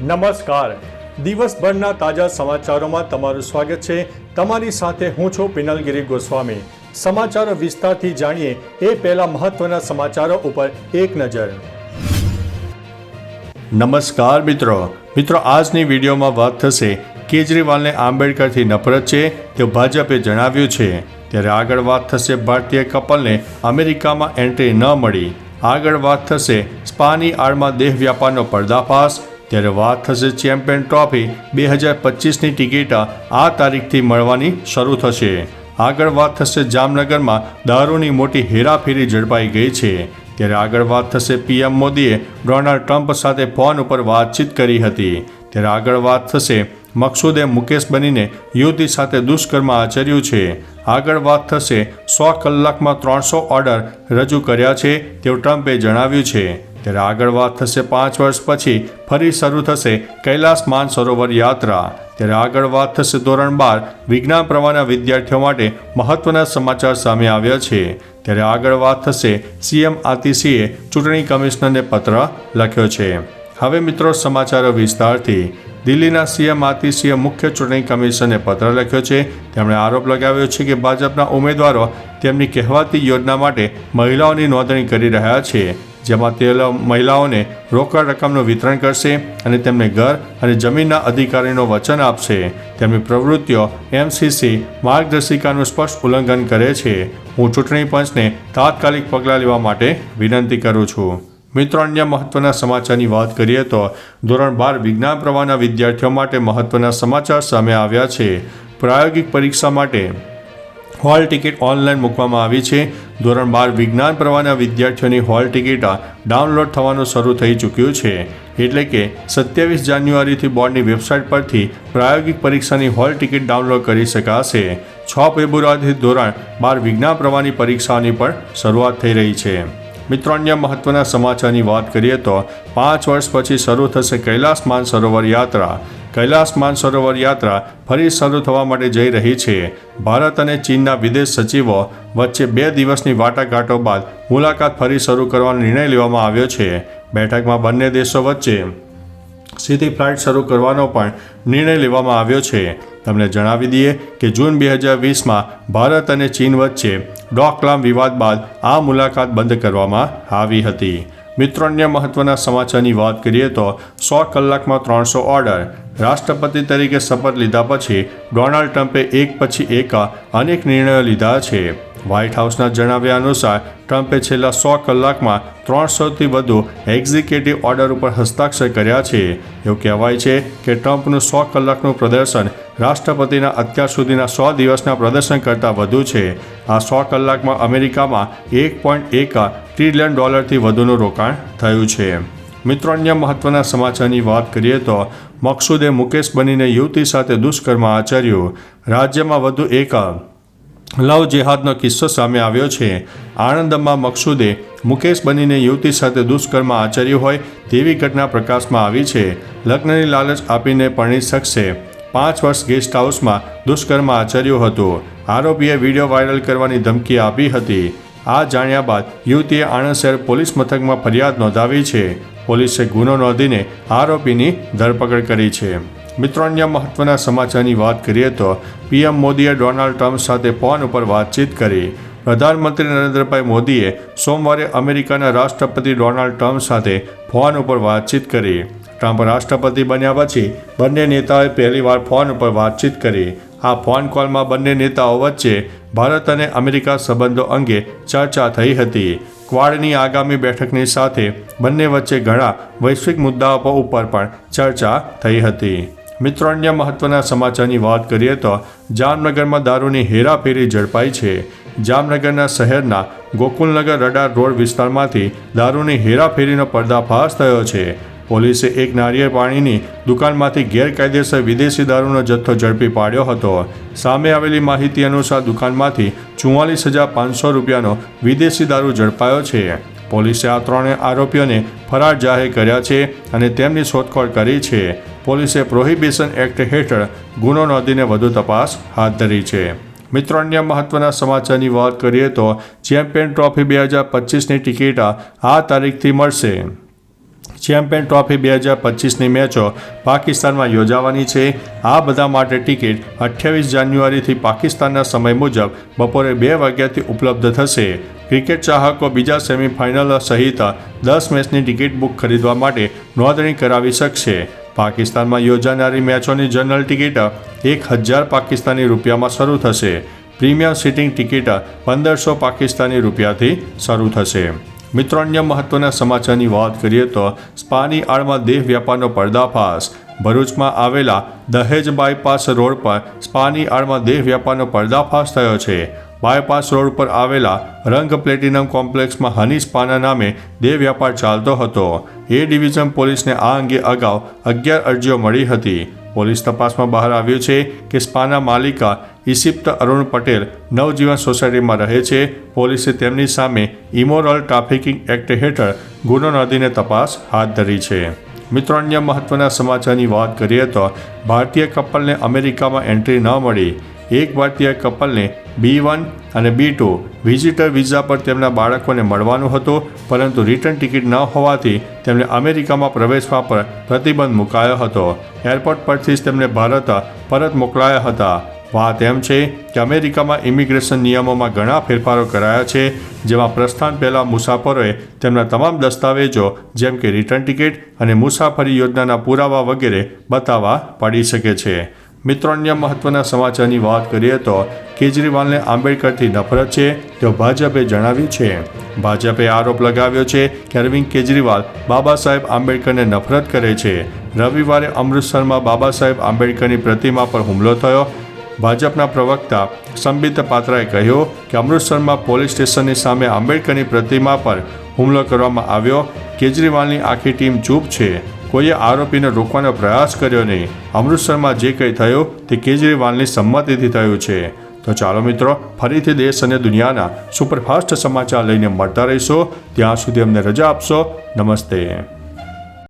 નમસ્કાર, દિવસભરના તાજા સમાચારોમાં તમારું સ્વાગત છે। તમારી સાથે હું છું પિનલગીરી ગોસ્વામી। સમાચારો વિસ્તારથી જાણીએ એ પહેલા મહત્વના સમાચારો ઉપર એક નજર। નમસ્કાર મિત્રો, આજની વિડીયોમાં વાત થશે કેજરીવાલને આંબેડકરથી નફરત છે તેવું ભાજપે જણાવ્યું છે। ત્યારે આગળ વાત થશે ભારતીય કપલને અમેરિકામાં એન્ટ્રી ન મળી। આગળ વાત થશે સ્પાની આડમાં દેહ વ્યાપારનો પર્દાફાશ। ત્યારે વાત થશે ચેમ્પિયન ટ્રોફી 2025ની ટિકિટ આ તારીખથી મળવાની શરૂ થશે। આગળ વાત થશે જામનગરમાં દારૂની મોટી હેરાફેરી ઝડપાઈ ગઈ છે। ત્યારે આગળ વાત થશે પીએમ મોદીએ ડોનાલ્ડ ટ્રમ્પ સાથે ફોન ઉપર વાતચીત કરી હતી। ત્યારે આગળ વાત થશે મકસૂદે મુકેશ બનીને યુવતી સાથે દુષ્કર્મ આચર્યું છે। આગળ વાત થશે 100 કલાકમાં 300 ઓર્ડર રજૂ કર્યા છે તેવું ટ્રમ્પે જણાવ્યું છે। ત્યારે આગળ વાત થશે 5 વર્ષ પછી ફરી શરૂ થશે કૈલાસ માનસરોવર યાત્રા। ત્યારે આગળ વાત થશે ધોરણ 12 વિજ્ઞાન પ્રવાહના વિદ્યાર્થીઓ માટે મહત્વના સમાચાર સામે આવ્યા છે। ત્યારે આગળ વાત થશે સીએમ આતિશીએ ચૂંટણી કમિશનરને પત્ર લખ્યો છે। હવે મિત્રો સમાચારો વિસ્તારથી। દિલ્હીના સીએમ આતિશીએ મુખ્ય ચૂંટણી કમિશનરને પત્ર લખ્યો છે। તેમણે આરોપ લગાવ્યો છે કે ભાજપના ઉમેદવારો તેમની કહેવાતી યોજના માટે મહિલાઓની નોંધણી કરી રહ્યા છે, જેમાં તે મહિલાઓને રોકડ રકમનું વિતરણ કરશે અને તેમને ઘર અને જમીનના અધિકારીનું વચન આપશે। તેમની પ્રવૃત્તિઓ એમસીસી માર્ગદર્શિકાનું સ્પષ્ટ ઉલ્લંઘન કરે છે। હું ચૂંટણી પંચને તાત્કાલિક પગલાં લેવા માટે વિનંતી કરું છું। મિત્રો, અન્ય મહત્વના સમાચારની વાત કરીએ તો ધોરણ 12 વિજ્ઞાન પ્રવાહના વિદ્યાર્થીઓ માટે મહત્વના સમાચાર સામે આવ્યા છે। પ્રાયોગિક પરીક્ષા માટે હોલ ટિકિટ ઓનલાઈન મૂકવામાં આવી છે। ધોરણ 12 વિજ્ઞાન પ્રવાહના વિદ્યાર્થીઓની હોલ ટિકિટ ડાઉનલોડ થવાનું શરૂ થઈ ચૂક્યું છે। એટલે કે 27 જાન્યુઆરીથી બોર્ડની વેબસાઇટ પરથી પ્રાયોગિક પરીક્ષાની હોલ ટિકિટ ડાઉનલોડ કરી શકાશે। 6 ફેબ્રુઆરીથી ધોરણ 12 વિજ્ઞાન પ્રવાહની પરીક્ષાઓની પણ શરૂઆત થઈ રહી છે। મિત્રો, અન્ય મહત્વના સમાચારની વાત કરીએ તો 5 વર્ષ પછી શરૂ થશે કૈલાસ માનસરોવર યાત્રા। કૈલાસ માનસરોવર યાત્રા ફરી શરૂ થવા માટે જઈ રહી છે। ભારત અને ચીનના વિદેશ સચિવો વચ્ચે 2 દિવસની વાટાઘાટો બાદ મુલાકાત ફરી શરૂ કરવાનો નિર્ણય લેવામાં આવ્યો છે। બેઠકમાં બંને દેશો વચ્ચે સીધી ફ્લાઇટ શરૂ કરવાનો પણ નિર્ણય લેવામાં આવ્યો છે। તમને જણાવી દઈએ કે જૂન 2020માં ભારત અને ચીન વચ્ચે ડોકલામ વિવાદ બાદ આ મુલાકાત બંધ કરવામાં આવી હતી। મિત્રો, અન્ય મહત્વના સમાચારની વાત કરીએ તો 100 કલાકમાં 300 ઓર્ડર। રાષ્ટ્રપતિ તરીકે શપથ લીધા પછી ડોનાલ્ડ ટ્રમ્પે એક પછી એક અનેક નિર્ણયો લીધા છે। વ્હાઇટ હાઉસના જણાવ્યા અનુસાર ટ્રમ્પે છેલ્લા 100 કલાકમાં 300થી વધુ એક્ઝિક્યુટિવ ઓર્ડર ઉપર હસ્તાક્ષર કર્યા છે। એવું કહેવાય છે કે ટ્રમ્પનું 100 કલાકનું પ્રદર્શન રાષ્ટ્રપતિના અત્યાર સુધીના 100 દિવસના પ્રદર્શન કરતાં વધુ છે। આ 100 કલાકમાં અમેરિકામાં $1.1 ટ્રિલિયન વધુનું રોકાણ થયું છે। મિત્રો, અન્ય મહત્વના સમાચારની વાત કરીએ તો મકસૂદે મુકેશ બનીને યુવતી સાથે દુષ્કર્મ આચર્યું। રાજ્યમાં વધુ એક લવ જેહાદનો કિસ્સો સામે આવ્યો છે। આણંદમાં મકસૂદે મુકેશ બનીને યુવતી સાથે દુષ્કર્મ આચર્યું હોય તેવી ઘટના પ્રકાશમાં આવી છે। લગ્નની લાલચ આપીને પરણી શકશે। 5 વર્ષ ગેસ્ટ હાઉસમાં દુષ્કર્મ આચર્યું હતું। આરોપીએ વિડીયો વાયરલ કરવાની ધમકી આપી હતી। આ જાણ્યા બાદ યુવતીએ આણંદ શહેર પોલીસ મથકમાં ફરિયાદ નોંધાવી છે। પોલીસે ગુનો નોંધીને આરોપીની ધરપકડ કરી છે। મિત્રો, અન્ય મહત્વના સમાચારની વાત કરીએ તો પીએમ મોદીએ ડોનાલ્ડ ટ્રમ્પ સાથે ફોન ઉપર વાતચીત કરી। પ્રધાનમંત્રી નરેન્દ્રભાઈ મોદીએ સોમવારે અમેરિકાના રાષ્ટ્રપતિ ડોનાલ્ડ ટ્રમ્પ સાથે ફોન ઉપર વાતચીત કરી। ટ્રમ્પ રાષ્ટ્રપતિ બન્યા પછી બંને નેતાઓએ પહેલીવાર ફોન ઉપર વાતચીત કરી। આ ફોન કોલમાં બંને નેતાઓ વચ્ચે ભારત અને અમેરિકા સંબંધો અંગે ચર્ચા થઈ હતી। ક્વાડની આગામી બેઠકની સાથે બંને વચ્ચે ઘણા વૈશ્વિક મુદ્દાઓ ઉપર પણ ચર્ચા થઈ હતી। મિત્રો, અન્ય મહત્વના સમાચારની વાત કરીએ તો જામનગરમાં દારૂની હેરાફેરી ઝડપાઈ છે। જામનગરના શહેરના ગોકુલનગર રડાર રોડ વિસ્તારમાંથી દારૂની હેરાફેરીનો પર્દાફાશ થયો છે। પોલીસે એક નારિયેળ પાણીની દુકાનમાંથી ગેરકાયદેસર વિદેશી દારૂનો જથ્થો ઝડપી પાડ્યો હતો। સામે આવેલી માહિતી અનુસાર દુકાનમાંથી 44,500 રૂપિયાનો વિદેશી દારૂ ઝડપાયો છે। પોલીસે આ 3 આરોપીઓને ફરાર જાહેર કર્યા છે અને તેમની શોધખોળ કરી છે। પોલીસે પ્રોહિબિશન એક્ટ હેઠળ ગુનો નોંધીને વધુ તપાસ હાથ ધરી છે। મિત્રો, અન્ય મહત્વના સમાચારની વાત કરીએ તો ચેમ્પિયન ટ્રોફી 2025ની ટિકિટ આ તારીખથી મળશે। ચેમ્પિયન ટ્રોફી 2025ની મેચો પાકિસ્તાનમાં યોજાવાની છે। આ બધા માટે ટિકિટ 28 જાન્યુઆરીથી પાકિસ્તાનના સમય મુજબ બપોરે 2 વાગ્યાથી ઉપલબ્ધ થશે। ક્રિકેટ ચાહકો બીજા સેમીફાઇનલ સહિત 10 મેચની ટિકિટ બુક ખરીદવા માટે નોંધણી કરાવી શકશે। પાકિસ્તાનમાં યોજાનારી મેચોની જનરલ ટિકિટ 1000 પાકિસ્તાની રૂપિયામાં શરૂ થશે। પ્રીમિયમ સિટિંગ ટિકિટ 1500 પાકિસ્તાની રૂપિયાથી શરૂ થશે। મિત્રો, અન્ય મહત્વના સમાચારની વાત કરીએ તો સ્પાની આડમાં દેહ વ્યાપારનો પર્દાફાશ। ભરૂચમાં આવેલા દહેજ બાયપાસ રોડ પર સ્પાની આડમાં દેહ વ્યાપારનો પર્દાફાશ થયો છે। બાયપાસ રોડ પર આવેલા રંગ પ્લેટિનમ કોમ્પ્લેક્સમાં હની સ્પાના નામે દેહ વ્યાપાર ચાલતો હતો। એ ડિવિઝન પોલીસને આ અંગે અગાઉ 11 અરજીઓ મળી હતી। પોલીસ તપાસમાં બહાર આવ્યું છે કે સ્પાના માલિકા ઇશિપ્ત અરુણ પટેલ નવજીવન સોસાયટીમાં રહે છે। પોલીસે તેમની સામે ઇમોરલ ટ્રાફિકિંગ એક્ટ હેઠળ ગુનો નોંધીને તપાસ હાથ ધરી છે। મિત્રો, અન્ય મહત્વના સમાચારની વાત કરીએ તો ભારતીય કપલને અમેરિકામાં એન્ટ્રી ન મળી। એક ભારતીય કપલને B1 અને B2 વિઝિટર વિઝા પર તેમના બાળકોને મળવાનું હતું, પરંતુ રિટર્ન ટિકિટ ન હોવાથી તેમને અમેરિકામાં પ્રવેશવા પર પ્રતિબંધ મુકાયો હતો। એરપોર્ટ પરથી જ તેમને ભારત પરત મોકલાયા હતા। વાત એમ છે કે અમેરિકામાં ઇમિગ્રેશન નિયમોમાં ઘણા ફેરફારો કરાયા છે, જેમાં પ્રસ્થાન પહેલાં મુસાફરોએ તેમના તમામ દસ્તાવેજો જેમ કે રિટર્ન ટિકિટ અને મુસાફરી યોજનાના પુરાવા વગેરે બતાવવા પડી શકે છે। મિત્રો, અન્ય મહત્વના સમાચારની વાત કરીએ તો કેજરીવાલને આંબેડકરથી નફરત છે તેવું ભાજપે જણાવ્યું છે। ભાજપે આરોપ લગાવ્યો છે કે અરવિંદ કેજરીવાલ બાબા સાહેબ આંબેડકરને નફરત કરે છે। રવિવારે અમૃતસરમાં બાબા સાહેબ આંબેડકરની પ્રતિમા પર હુમલો થયો। ભાજપના પ્રવક્તા સંબિત પાત્રાએ કહ્યું કે અમૃતસરમાં પોલીસ સ્ટેશનની સામે આંબેડકરની પ્રતિમા પર હુમલો કરવામાં આવ્યો। કેજરીવાલની આખી ટીમ ચૂપ છે। કોઈએ આરોપીને રોકવાનો પ્રયાસ કર્યો નહીં। અમૃતસરમાં જે કંઈ થયું તે કેજરીવાલની સંમતિથી થયું છે। તો ચાલો મિત્રો, ફરીથી દેશ અને દુનિયાના સુપરફાસ્ટ સમાચાર લઈને મળતા રહીશું। ત્યાં સુધી અમને રજા આપશો। નમસ્તે।